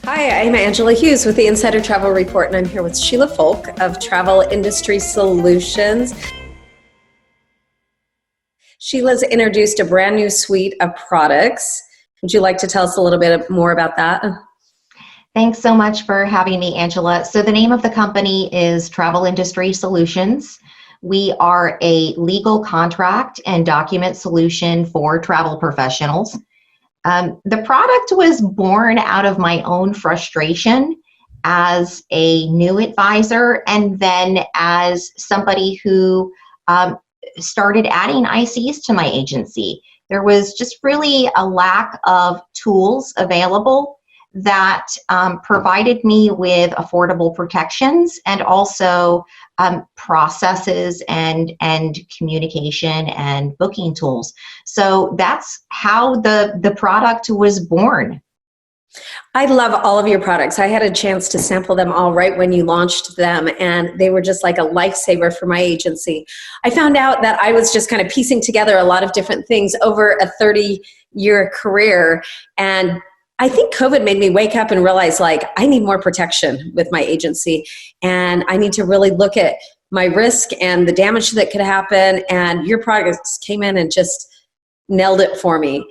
Hi, I'm Angela Hughes with the Insider Travel Report, and I'm here with Sheila Folk of Travel Industry Solutions. Sheila's introduced a brand new suite of products. Would you like to tell us a little bit more about that? Thanks so much for having me, Angela. So the name of the company is Travel Industry Solutions. We are a legal contract and document solution for travel professionals. The product was born out of my own frustration as a new advisor and then as somebody who started adding ICs to my agency. There was just really a lack of tools available that provided me with affordable protections and also processes and communication and booking tools. So that's how the product was born. I love all of your products. I had a chance to sample them all right when you launched them, and they were just like a lifesaver for my agency. I found out that I was just kind of piecing together a lot of different things over a 30-year career, and I think COVID made me wake up and realize, like, I need more protection with my agency, and I need to really look at my risk and the damage that could happen, and your products came in and just nailed it for me.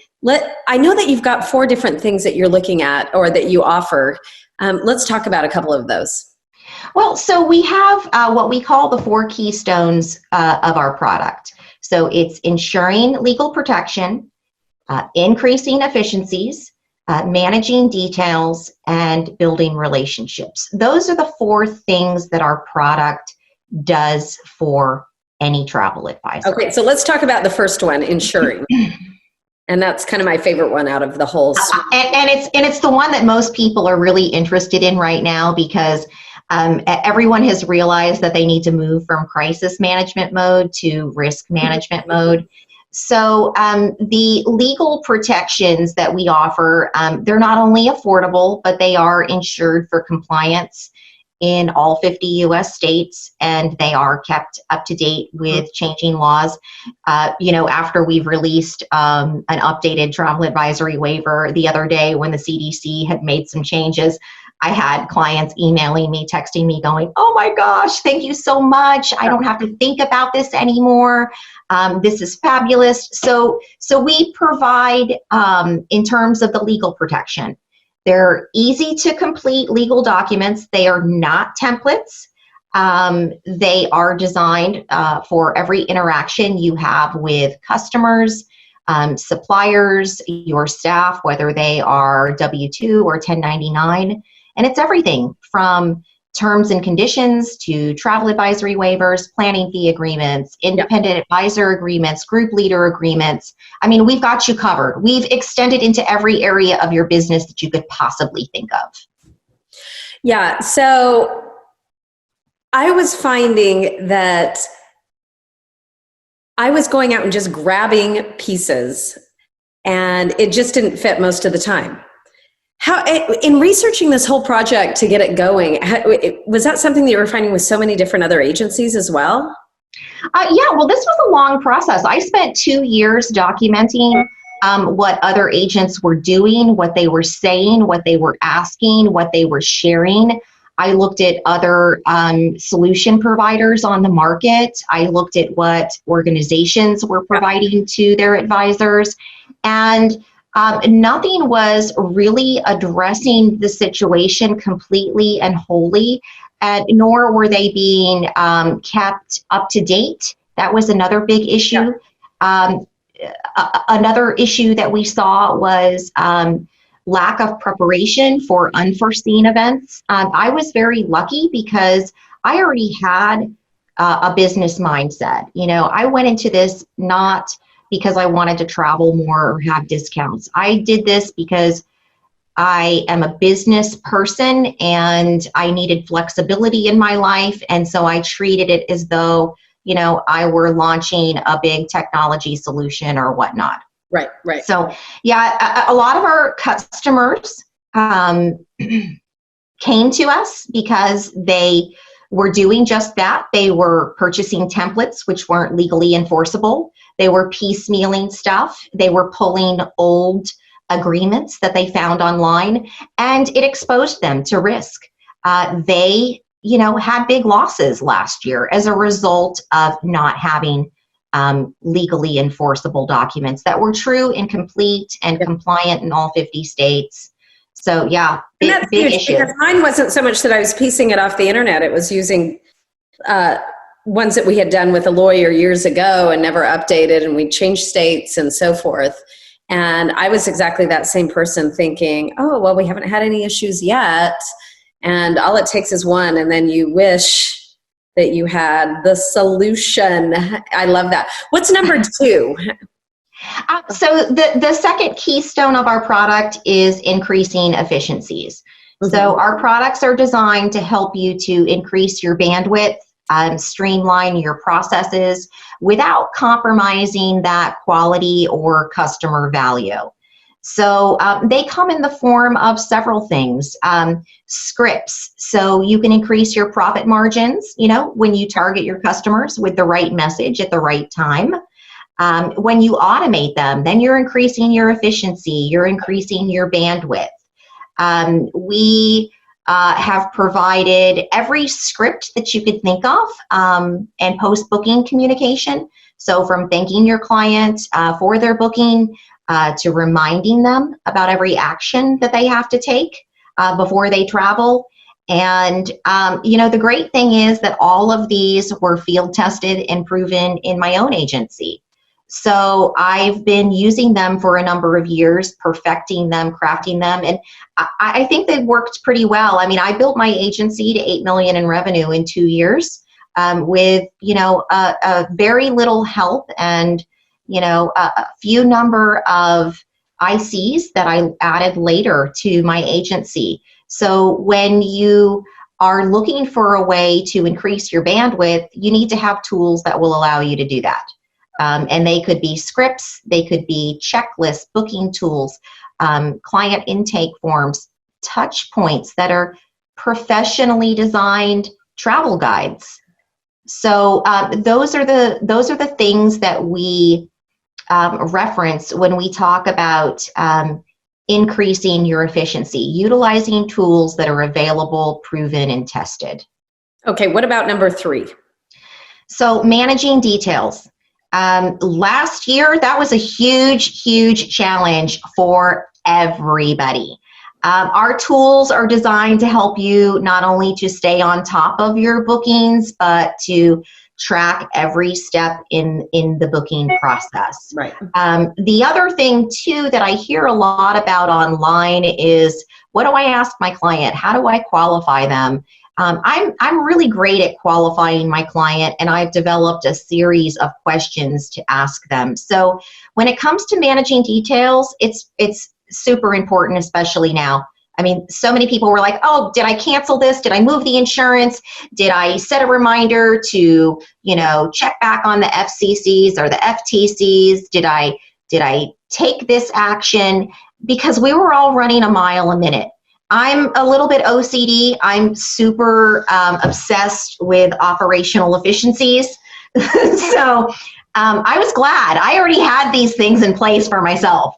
I know that you've got 4 different things that you're looking at or that you offer. Let's talk about a couple of those. Well, so we have what we call the 4 keystones of our product. So it's ensuring legal protection, increasing efficiencies, managing details, and building relationships. Those are the 4 things that our product does for any travel advisor. Okay, so let's talk about the first one, ensuring. And that's kind of my favorite one out of the whole. And it's the one that most people are really interested in right now because everyone has realized that they need to move from crisis management mode to risk management mode. So the legal protections that we offer, they're not only affordable, but they are insured for compliance in all 50 U.S. states, and they are kept up to date with changing laws. After we've released an updated travel advisory waiver the other day when the CDC had made some changes, I had clients emailing me, texting me, going, "Oh my gosh, thank you so much. I don't have to think about this anymore. This is fabulous." So we provide, in terms of the legal protection, they're easy to complete legal documents. They are not templates. They are designed for every interaction you have with customers, suppliers, your staff, whether they are W-2 or 1099. And it's everything from terms and conditions to travel advisory waivers, planning fee agreements, independent advisor agreements, group leader agreements. I mean, we've got you covered. We've extended into every area of your business that you could possibly think of. Yeah, so I was finding that I was going out and just grabbing pieces, and it just didn't fit most of the time. How, in researching this whole project to get it going, was that something that you were finding with so many different other agencies as well? Yeah, well, this was a long process. I spent 2 years documenting what other agents were doing, what they were saying, what they were asking, what they were sharing. I looked at other solution providers on the market. I looked at what organizations were providing to their advisors, and nothing was really addressing the situation completely and wholly, nor were they being kept up to date. That was another big issue. Another issue that we saw was lack of preparation for unforeseen events. I was very lucky because I already had a business mindset. I went into this not because I wanted to travel more or have discounts. I did this because I am a business person and I needed flexibility in my life. And so I treated it as though, I were launching a big technology solution or whatnot. Right. So yeah, a lot of our customers came to us because they were doing just that. They were purchasing templates which weren't legally enforceable. They were piecemealing stuff. They were pulling old agreements that they found online, and it exposed them to risk. They, had big losses last year as a result of not having legally enforceable documents that were true and complete and compliant in all 50 states. So yeah, big issue. Because mine wasn't so much that I was piecing it off the internet. It was using ones that we had done with a lawyer years ago and never updated, and we changed states and so forth. And I was exactly that same person thinking, oh, well, we haven't had any issues yet. And all it takes is one, and then you wish that you had the solution. I love that. What's number 2? So the second keystone of our product is increasing efficiencies. Mm-hmm. So our products are designed to help you to increase your bandwidth, streamline your processes without compromising that quality or customer value. So they come in the form of several things. Scripts, so you can increase your profit margins, when you target your customers with the right message at the right time. When you automate them, then you're increasing your efficiency, you're increasing your bandwidth. We have provided every script that you could think of and post-booking communication. So from thanking your client for their booking, to reminding them about every action that they have to take before they travel. And, the great thing is that all of these were field tested and proven in my own agency. So I've been using them for a number of years, perfecting them, crafting them, and I think they've worked pretty well. I mean, I built my agency to $8 million in revenue in 2 years with, a very little help and a few number of ICs that I added later to my agency. So when you are looking for a way to increase your bandwidth, you need to have tools that will allow you to do that. And they could be scripts, they could be checklists, booking tools, client intake forms, touch points that are professionally designed travel guides. So those are the things that we reference when we talk about increasing your efficiency, utilizing tools that are available, proven, and tested. Okay, what about number 3? So managing details. Last year, that was a huge, huge challenge for everybody. Our tools are designed to help you not only to stay on top of your bookings, but to track every step in the booking process. Right. The other thing too that I hear a lot about online is, what do I ask my client? How do I qualify them? I'm really great at qualifying my client, and I've developed a series of questions to ask them. So when it comes to managing details, it's super important, especially now. I mean, so many people were like, oh, did I cancel this? Did I move the insurance? Did I set a reminder to, check back on the FCCs or the FTCs? Did I take this action? Because we were all running a mile a minute. I'm a little bit OCD. I'm super obsessed with operational efficiencies. So I was glad I already had these things in place for myself.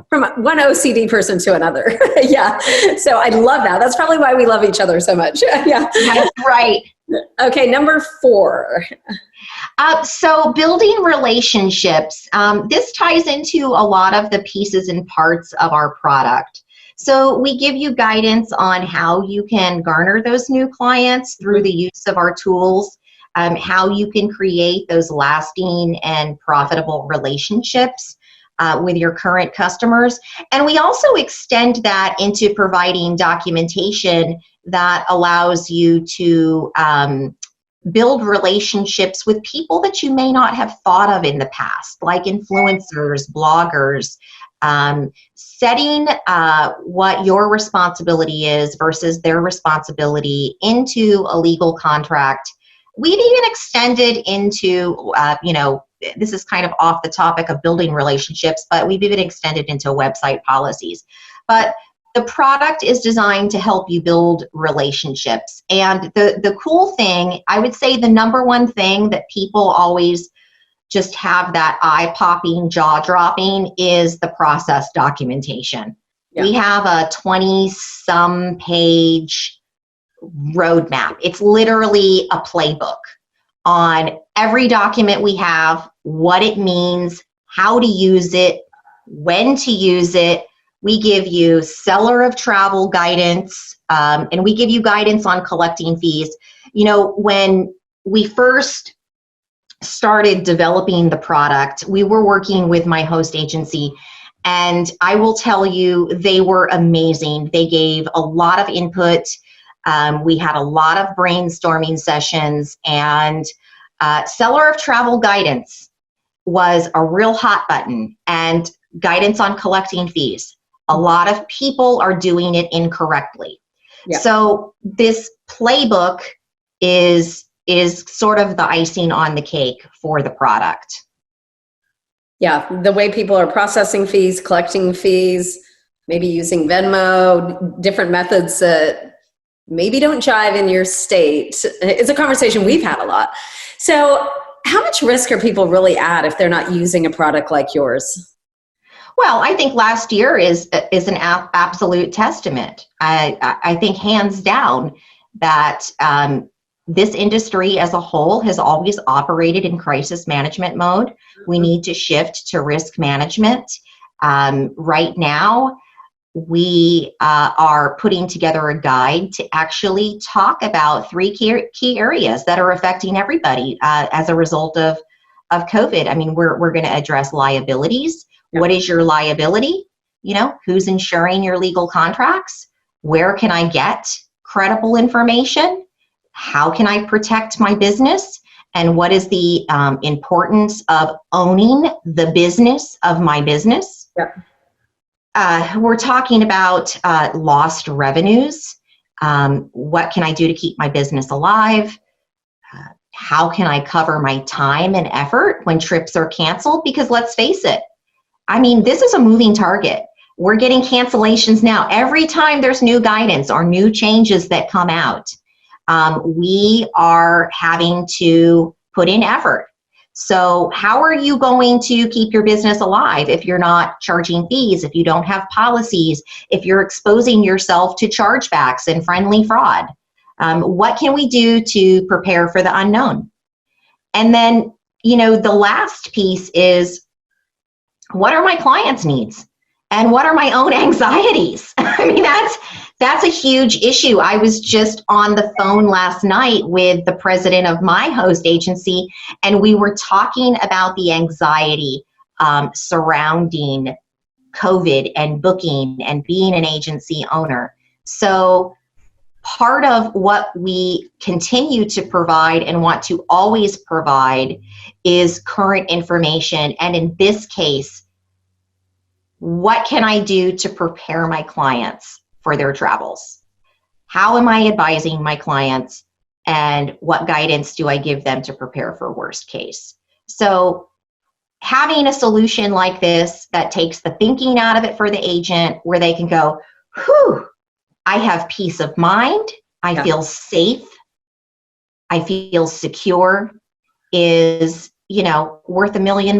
From one OCD person to another. Yeah. So I love that. That's probably why we love each other so much. Yeah. That's right. Okay. Number 4. So building relationships. This ties into a lot of the pieces and parts of our product. So we give you guidance on how you can garner those new clients through the use of our tools, how you can create those lasting and profitable relationships with your current customers. And we also extend that into providing documentation that allows you to build relationships with people that you may not have thought of in the past, like influencers, bloggers, setting what your responsibility is versus their responsibility into a legal contract. We've even extended into, this is kind of off the topic of building relationships, but we've even extended into website policies. But the product is designed to help you build relationships. And the cool thing, I would say the number one thing that people always just have that eye-popping, jaw-dropping is the process documentation. Yeah. We have a 20-some page roadmap. It's literally a playbook on every document we have, what it means, how to use it, when to use it. We give you seller of travel guidance, and we give you guidance on collecting fees. You know, when we first started developing the product, we were working with my host agency, and I will tell you, they were amazing. They gave a lot of input. We had a lot of brainstorming sessions, and seller of travel guidance was a real hot button, and guidance on collecting fees. A lot of people are doing it incorrectly. Yeah. So this playbook is sort of the icing on the cake for the product. Yeah, the way people are processing fees, collecting fees, maybe using Venmo, different methods that maybe don't jive in your state. It's a conversation we've had a lot. So how much risk are people really at if they're not using a product like yours? Well, I think last year is an absolute testament. I think hands down that this industry as a whole has always operated in crisis management mode. We need to shift to risk management. Right now, we are putting together a guide to actually talk about 3 key areas that are affecting everybody as a result of COVID. I mean, we're going to address liabilities. What is your liability? You know, who's insuring your legal contracts? Where can I get credible information? How can I protect my business? And what is the importance of owning the business of my business? Yeah. We're talking about lost revenues. What can I do to keep my business alive? How can I cover my time and effort when trips are canceled? Because let's face it, I mean, this is a moving target. We're getting cancellations now. Every time there's new guidance or new changes that come out, we are having to put in effort. So how are you going to keep your business alive if you're not charging fees, if you don't have policies, if you're exposing yourself to chargebacks and friendly fraud? What can we do to prepare for the unknown? And then, you know, the last piece is, what are my clients' needs? And what are my own anxieties? I mean, that's a huge issue. I was just on the phone last night with the president of my host agency, and we were talking about the anxiety surrounding COVID and booking and being an agency owner. So part of what we continue to provide and want to always provide is current information. And in this case, what can I do to prepare my clients for their travels? How am I advising my clients? And what guidance do I give them to prepare for worst case? So having a solution like this that takes the thinking out of it for the agent, where they can go, whew, I have peace of mind, I feel safe, I feel secure, is, you know, worth $1 million.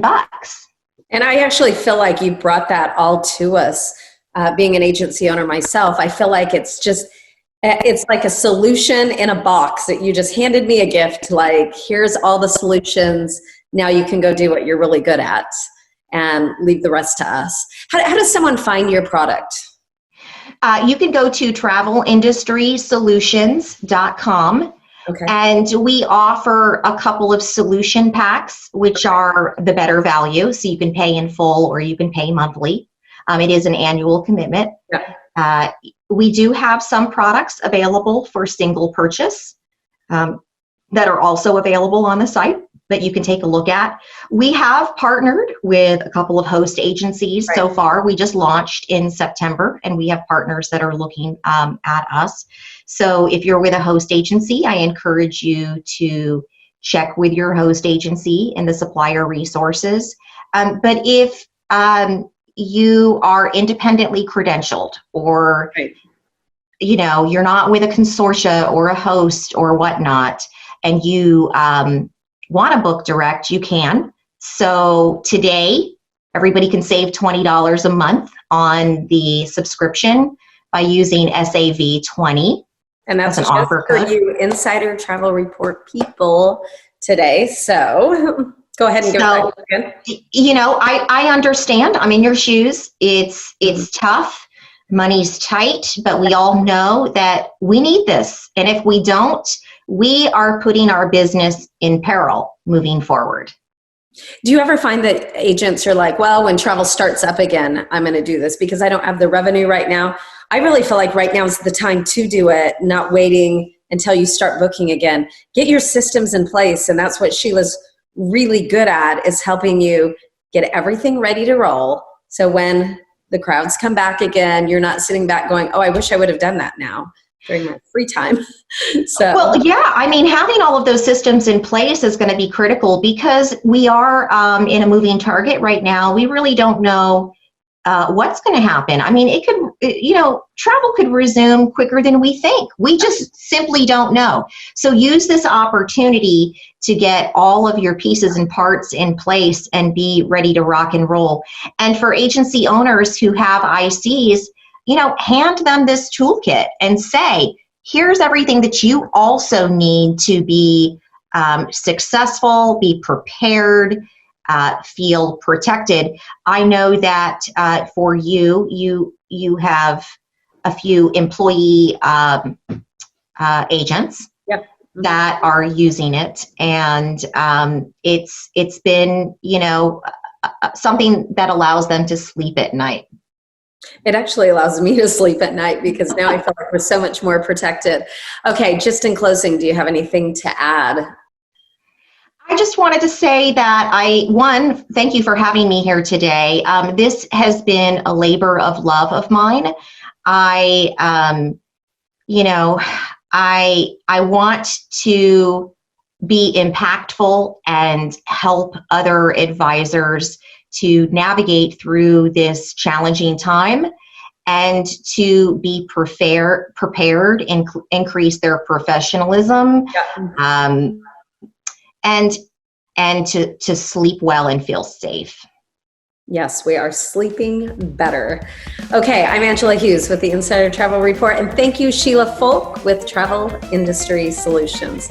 And I actually feel like you brought that all to us. Being an agency owner myself, I feel like it's like a solution in a box that you just handed me a gift, like, here's all the solutions, now you can go do what you're really good at and leave the rest to us. How does someone find your product? You can go to travelindustrysolutions.com. Okay. And we offer a couple of solution packs, which are the better value. So you can pay in full or you can pay monthly. It is an annual commitment. Yeah. We do have some products available for single purchase that are also available on the site that you can take a look at. We have partnered with a couple of host agencies so far. We just launched in September, and we have partners that are looking at us. So if you're with a host agency, I encourage you to check with your host agency and the supplier resources. But if you are independently credentialed, or you know, you're not with a consortia or a host or whatnot, and you want to book direct, you can. So today, everybody can save $20 a month on the subscription by using SAV20. And that's an just offer for code. you Insider Travel Report people today. So go ahead and give it back. You know, I understand. I'm in your shoes. It's tough. Money's tight, but we all know that we need this. And if we don't, we are putting our business in peril moving forward. Do you ever find that agents are like, well, when travel starts up again, I'm going to do this because I don't have the revenue right now? I really feel like right now is the time to do it, not waiting until you start booking again. Get your systems in place. And that's what Sheila's really good at, is helping you get everything ready to roll. So when the crowds come back again, you're not sitting back going, oh, I wish I would have done that now during my free time. So, well, yeah, I mean, having all of those systems in place is going to be critical because we are in a moving target right now. We really don't know what's going to happen. I mean, it could, you know, travel could resume quicker than we think. We just simply don't know. So use this opportunity to get all of your pieces and parts in place and be ready to rock and roll. And for agency owners who have ICs, you know, hand them this toolkit and say, here's everything that you also need to be successful, be prepared, feel protected. I know that for you have a few employee agents that are using it, and it's been, you know, something that allows them to sleep at night. It actually allows me to sleep at night because now I feel like we're so much more protected. Okay, just in closing, do you have anything to add? I just wanted to say that thank you for having me here today. This has been a labor of love of mine. You know, I want to be impactful and help other advisors to navigate through this challenging time and to be prepared and increase their professionalism. And to sleep well and feel safe. Yes, we are sleeping better. Okay, I'm Angela Hughes with the Insider Travel Report, and thank you, Sheila Folk with Travel Industry Solutions.